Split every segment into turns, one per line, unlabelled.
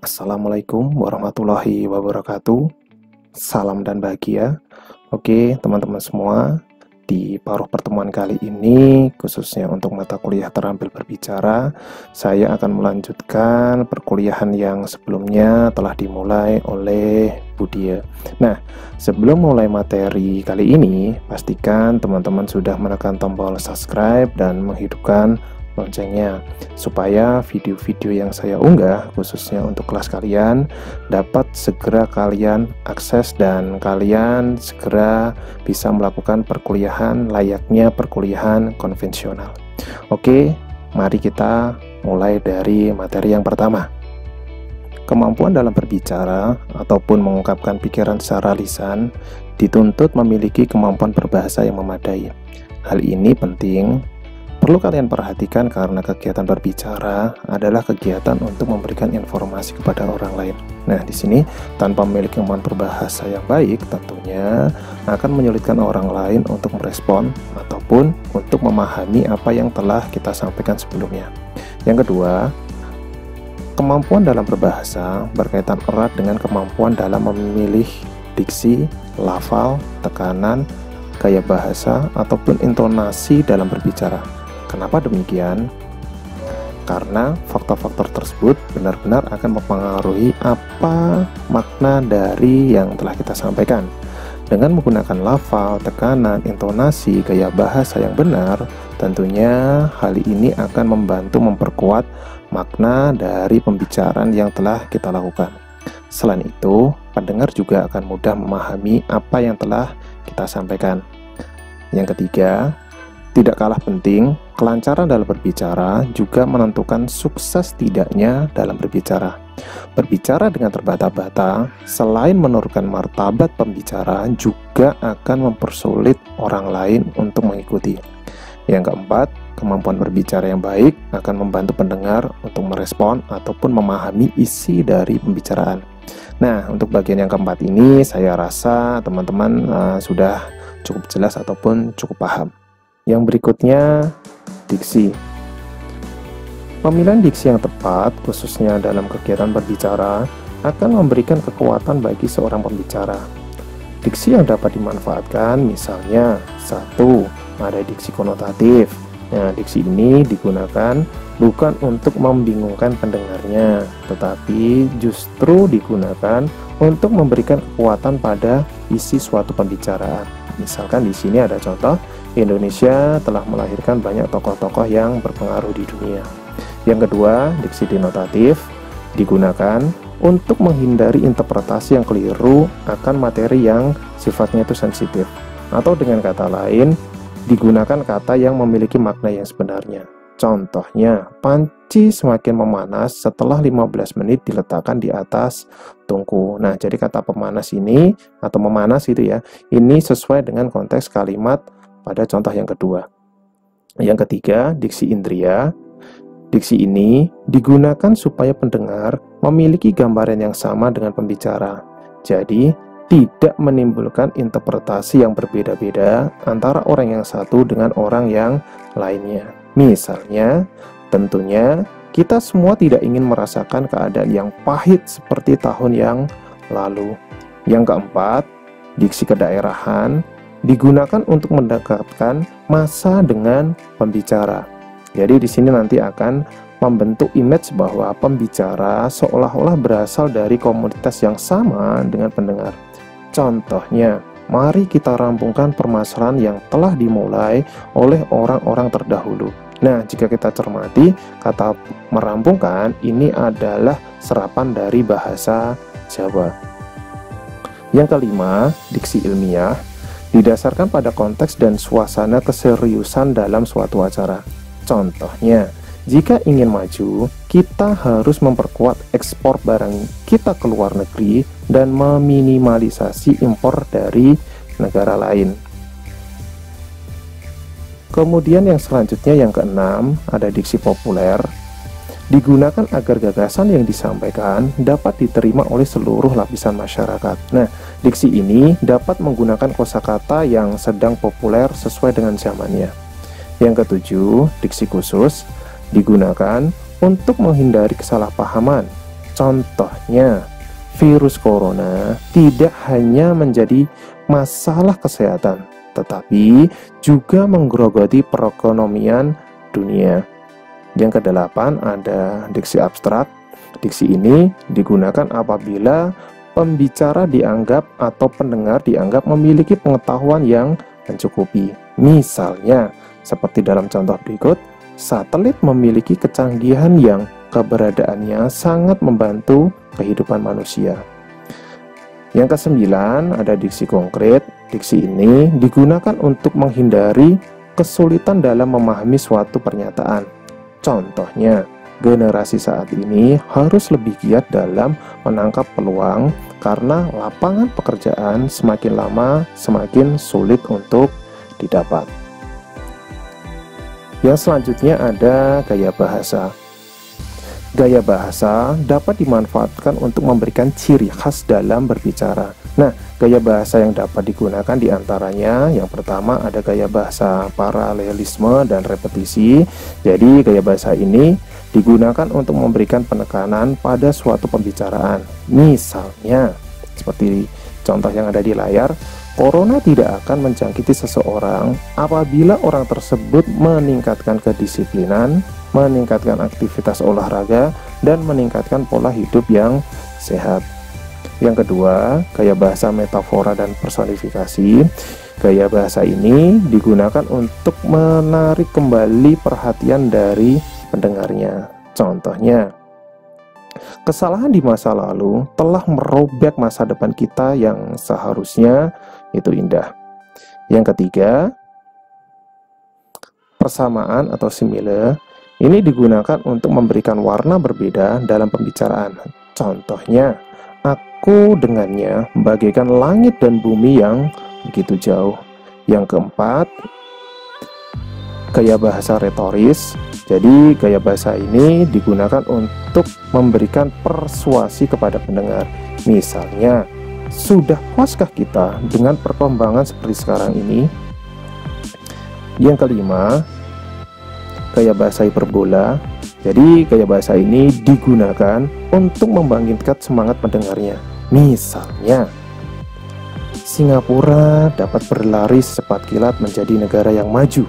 Assalamualaikum warahmatullahi wabarakatuh. Salam dan bahagia. Oke, teman-teman semua, di paruh pertemuan kali ini, khususnya untuk mata kuliah terampil berbicara, saya akan melanjutkan perkuliahan yang sebelumnya telah dimulai oleh Budia. Nah, sebelum mulai materi kali ini, pastikan teman-teman sudah menekan tombol subscribe dan menghidupkan loncengnya, supaya video-video yang saya unggah khususnya untuk kelas kalian dapat segera kalian akses dan kalian segera bisa melakukan perkuliahan layaknya perkuliahan konvensional. Oke, mari kita mulai dari materi yang pertama. Kemampuan dalam berbicara ataupun mengungkapkan pikiran secara lisan dituntut memiliki kemampuan berbahasa yang memadai. Hal ini penting perlu kalian perhatikan karena kegiatan berbicara adalah kegiatan untuk memberikan informasi kepada orang lain. Nah, di sini tanpa memiliki kemampuan berbahasa yang baik, tentunya akan menyulitkan orang lain untuk merespon ataupun untuk memahami apa yang telah kita sampaikan sebelumnya. Yang kedua, kemampuan dalam berbahasa berkaitan erat dengan kemampuan dalam memilih diksi, lafal, tekanan, gaya bahasa, ataupun intonasi dalam berbicara. Kenapa demikian? Karena faktor-faktor tersebut benar-benar akan mempengaruhi apa makna dari yang telah kita sampaikan. Dengan menggunakan lafal, tekanan, intonasi, gaya bahasa yang benar, tentunya hal ini akan membantu memperkuat makna dari pembicaraan yang telah kita lakukan. Selain itu, pendengar juga akan mudah memahami apa yang telah kita sampaikan. Yang ketiga, tidak kalah penting, kelancaran dalam berbicara juga menentukan sukses tidaknya dalam berbicara. Berbicara dengan terbata-bata, selain menurunkan martabat pembicara, juga akan mempersulit orang lain untuk mengikuti. Yang keempat, kemampuan berbicara yang baik akan membantu pendengar untuk merespon ataupun memahami isi dari pembicaraan. Nah, untuk bagian yang keempat ini, saya rasa teman-teman sudah cukup jelas ataupun cukup paham. Yang berikutnya, diksi. Pemilihan diksi yang tepat, khususnya dalam kegiatan berbicara, akan memberikan kekuatan bagi seorang pembicara. Diksi yang dapat dimanfaatkan misalnya, 1. Ada diksi konotatif. Nah, diksi ini digunakan bukan untuk membingungkan pendengarnya, tetapi justru digunakan untuk memberikan kekuatan pada isi suatu pembicaraan. Misalkan di sini ada contoh, Indonesia telah melahirkan banyak tokoh-tokoh yang berpengaruh di dunia. Yang kedua, diksi denotatif digunakan untuk menghindari interpretasi yang keliru akan materi yang sifatnya itu sensitif. Atau dengan kata lain, digunakan kata yang memiliki makna yang sebenarnya. Contohnya, panci semakin memanas setelah 15 menit diletakkan di atas tungku. Nah, jadi kata pemanas ini atau memanas itu ya, ini sesuai dengan konteks kalimat pada contoh yang kedua. Yang ketiga, diksi indria. Diksi ini digunakan supaya pendengar memiliki gambaran yang sama dengan pembicara. Jadi, tidak menimbulkan interpretasi yang berbeda-beda antara orang yang satu dengan orang yang lainnya. Misalnya, tentunya kita semua tidak ingin merasakan keadaan yang pahit seperti tahun yang lalu. Yang keempat, diksi kedaerahan digunakan untuk mendekatkan massa dengan pembicara. Jadi di sini nanti akan membentuk image bahwa pembicara seolah-olah berasal dari komunitas yang sama dengan pendengar. Contohnya, mari kita rampungkan permasalahan yang telah dimulai oleh orang-orang terdahulu. Nah, jika kita cermati, kata merampungkan ini adalah serapan dari bahasa Jawa. Yang kelima, diksi ilmiah didasarkan pada konteks dan suasana keseriusan dalam suatu acara. Contohnya, jika ingin maju, kita harus memperkuat ekspor barang kita ke luar negeri dan meminimalisasi impor dari negara lain. Kemudian yang selanjutnya, yang keenam, ada diksi populer. Digunakan agar gagasan yang disampaikan dapat diterima oleh seluruh lapisan masyarakat. Nah, diksi ini dapat menggunakan kosakata yang sedang populer sesuai dengan zamannya. Yang ketujuh, diksi khusus digunakan untuk menghindari kesalahpahaman. Contohnya, virus corona tidak hanya menjadi masalah kesehatan, tetapi juga menggerogoti perekonomian dunia. Yang kedelapan ada diksi abstrak. Diksi ini digunakan apabila pembicara dianggap atau pendengar dianggap memiliki pengetahuan yang mencukupi. Misalnya, seperti dalam contoh berikut, satelit memiliki kecanggihan yang keberadaannya sangat membantu kehidupan manusia. Yang kesembilan ada diksi konkret. Diksi ini digunakan untuk menghindari kesulitan dalam memahami suatu pernyataan. Contohnya, generasi saat ini harus lebih giat dalam menangkap peluang karena lapangan pekerjaan semakin lama semakin sulit untuk didapat. Yang selanjutnya ada gaya bahasa. Gaya bahasa dapat dimanfaatkan untuk memberikan ciri khas dalam berbicara. Nah, gaya bahasa yang dapat digunakan diantaranya, yang pertama ada gaya bahasa paralelisme dan repetisi. Jadi, gaya bahasa ini digunakan untuk memberikan penekanan pada suatu pembicaraan. Misalnya, seperti contoh yang ada di layar, corona tidak akan menjangkiti seseorang apabila orang tersebut meningkatkan kedisiplinan, meningkatkan aktivitas olahraga, dan meningkatkan pola hidup yang sehat. Yang kedua, gaya bahasa metafora dan personifikasi. Gaya bahasa ini digunakan untuk menarik kembali perhatian dari pendengarnya. Contohnya, kesalahan di masa lalu telah merobek masa depan kita yang seharusnya itu indah. Yang ketiga, persamaan atau simile. Ini digunakan untuk memberikan warna berbeda dalam pembicaraan. Contohnya, aku dengannya bagaikan langit dan bumi yang begitu jauh. Yang keempat, gaya bahasa retoris. Jadi, gaya bahasa ini digunakan untuk memberikan persuasi kepada pendengar. Misalnya, sudah puaskah kita dengan perkembangan seperti sekarang ini? Yang kelima, gaya bahasa hiperbola. Jadi, gaya bahasa ini digunakan untuk membangkitkan semangat pendengarnya. Misalnya, Singapura dapat berlari secepat kilat menjadi negara yang maju,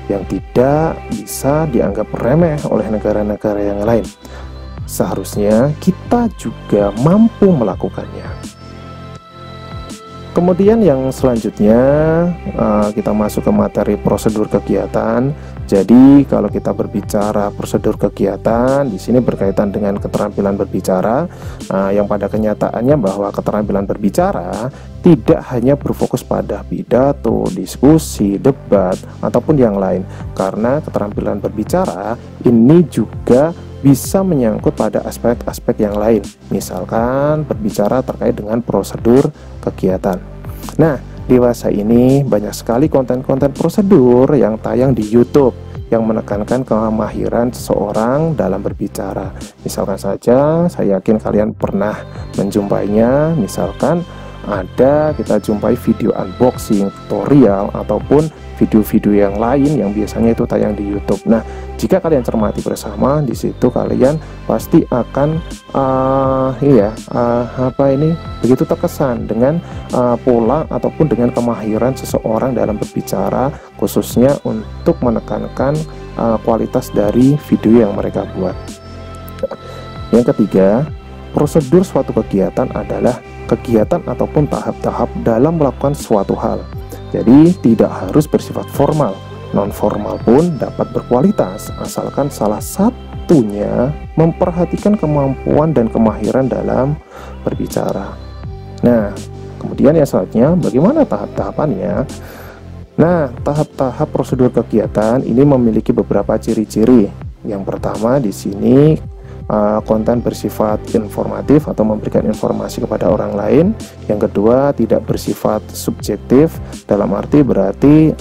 yang tidak bisa dianggap remeh oleh negara-negara yang lain. Seharusnya kita juga mampu melakukannya. Kemudian yang selanjutnya kita masuk ke materi prosedur kegiatan. Jadi kalau kita berbicara prosedur kegiatan, di sini berkaitan dengan keterampilan berbicara, yang pada kenyataannya bahwa keterampilan berbicara tidak hanya berfokus pada pidato, diskusi, debat, ataupun yang lain. Karena keterampilan berbicara ini juga bisa menyangkut pada aspek-aspek yang lain, misalkan berbicara terkait dengan prosedur kegiatan. Nah, di masa ini banyak sekali konten-konten prosedur yang tayang di YouTube yang menekankan kemahiran seseorang dalam berbicara. Misalkan saja, saya yakin kalian pernah menjumpainya, misalkan kita jumpai video unboxing, tutorial, ataupun video-video yang lain yang biasanya itu tayang di YouTube. Nah, jika kalian cermati bersama, di situ kalian pasti akan begitu terkesan dengan pola ataupun dengan kemahiran seseorang dalam berbicara, khususnya untuk menekankan kualitas dari video yang mereka buat. Yang ketiga, prosedur suatu kegiatan adalah kegiatan ataupun tahap-tahap dalam melakukan suatu hal. Jadi tidak harus bersifat formal, non-formal pun dapat berkualitas asalkan salah satunya memperhatikan kemampuan dan kemahiran dalam berbicara. Nah, kemudian yang selanjutnya, bagaimana tahap-tahapannya? Nah, tahap-tahap prosedur kegiatan ini memiliki beberapa ciri-ciri. Yang pertama di sini konten bersifat informatif atau memberikan informasi kepada orang lain. Yang kedua, tidak bersifat subjektif, dalam arti berarti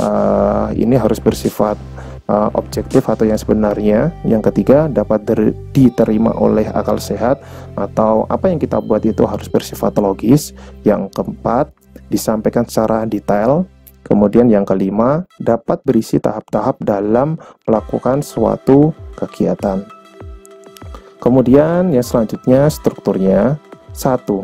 ini harus bersifat objektif atau yang sebenarnya. Yang ketiga, dapat diterima oleh akal sehat atau apa yang kita buat itu harus bersifat logis. Yang keempat, disampaikan secara detail. Kemudian yang kelima, dapat berisi tahap-tahap dalam melakukan suatu kegiatan. Kemudian yang selanjutnya strukturnya. 1.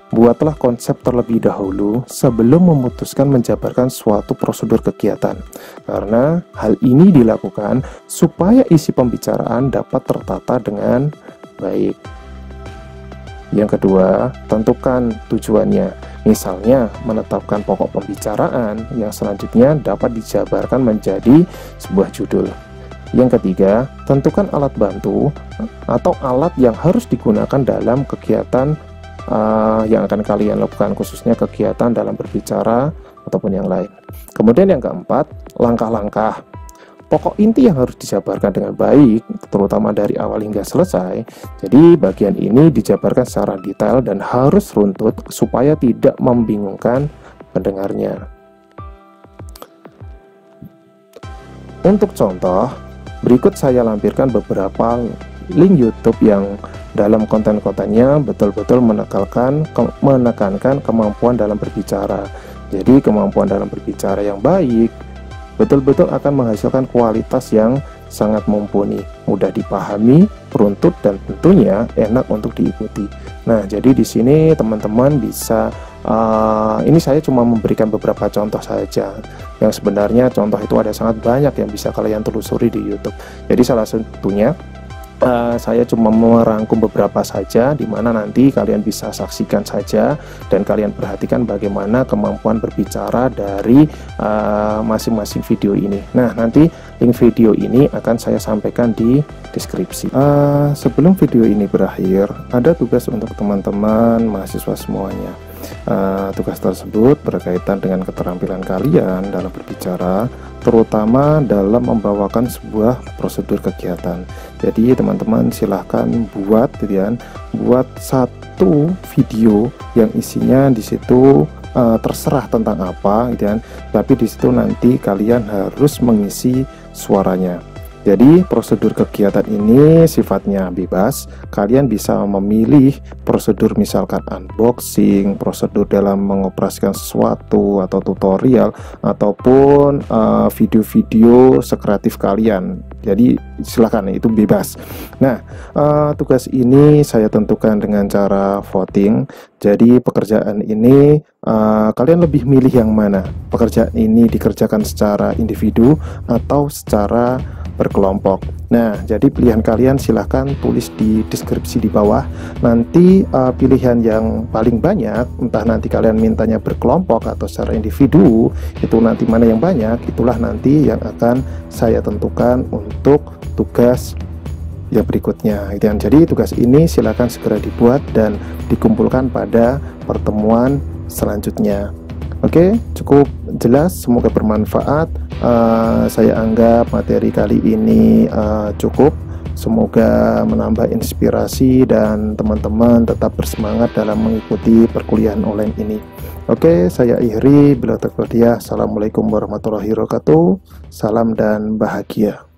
Buatlah konsep terlebih dahulu sebelum memutuskan menjabarkan suatu prosedur kegiatan, karena hal ini dilakukan supaya isi pembicaraan dapat tertata dengan baik. Yang kedua, tentukan tujuannya. Misalnya, menetapkan pokok pembicaraan yang selanjutnya dapat dijabarkan menjadi sebuah judul. Yang ketiga, tentukan alat bantu atau alat yang harus digunakan dalam kegiatan yang akan kalian lakukan, khususnya kegiatan dalam berbicara ataupun yang lain. Kemudian yang keempat, langkah-langkah. Pokok inti yang harus dijabarkan dengan baik, terutama dari awal hingga selesai. Jadi bagian ini dijabarkan secara detail dan harus runtut supaya tidak membingungkan pendengarnya. Untuk contoh, berikut saya lampirkan beberapa link YouTube yang dalam konten-kontennya betul-betul menekankan kemampuan dalam berbicara. Jadi kemampuan dalam berbicara yang baik betul-betul akan menghasilkan kualitas yang sangat mumpuni, mudah dipahami, runtut, dan tentunya enak untuk diikuti. Nah, jadi di sini teman-teman bisa ini saya cuma memberikan beberapa contoh saja, yang sebenarnya contoh itu ada sangat banyak yang bisa kalian telusuri di YouTube. Jadi salah satunya saya cuma merangkum beberapa saja, di mana nanti kalian bisa saksikan saja dan kalian perhatikan bagaimana kemampuan berbicara dari masing-masing video ini. Nah, nanti link video ini akan saya sampaikan di deskripsi. Sebelum video ini berakhir, ada tugas untuk teman-teman mahasiswa semuanya. Tugas tersebut berkaitan dengan keterampilan kalian dalam berbicara, terutama dalam membawakan sebuah prosedur kegiatan. Jadi teman-teman silahkan buat satu video yang isinya di situ terserah tentang apa, tapi di situ nanti kalian harus mengisi suaranya. Jadi prosedur kegiatan ini sifatnya bebas. Kalian bisa memilih prosedur misalkan unboxing, prosedur dalam mengoperasikan sesuatu atau tutorial, ataupun video-video sekreatif kalian. Jadi silahkan, itu bebas. Nah, tugas ini saya tentukan dengan cara voting. Jadi pekerjaan ini kalian lebih milih yang mana? Pekerjaan ini dikerjakan secara individu atau secara berkelompok. Nah, jadi pilihan kalian silahkan tulis di deskripsi di bawah. Nanti pilihan yang paling banyak, entah nanti kalian mintanya berkelompok atau secara individu, itu nanti mana yang banyak, itulah nanti yang akan saya tentukan untuk tugas yang berikutnya. Jadi tugas ini silahkan segera dibuat dan dikumpulkan pada pertemuan selanjutnya. Oke, cukup jelas, semoga bermanfaat. Saya anggap materi kali ini cukup. Semoga menambah inspirasi dan teman-teman tetap bersemangat dalam mengikuti perkuliahan online ini. Oke, saya Ihri, bila taqwa. Assalamualaikum warahmatullahi wabarakatuh. Salam dan bahagia.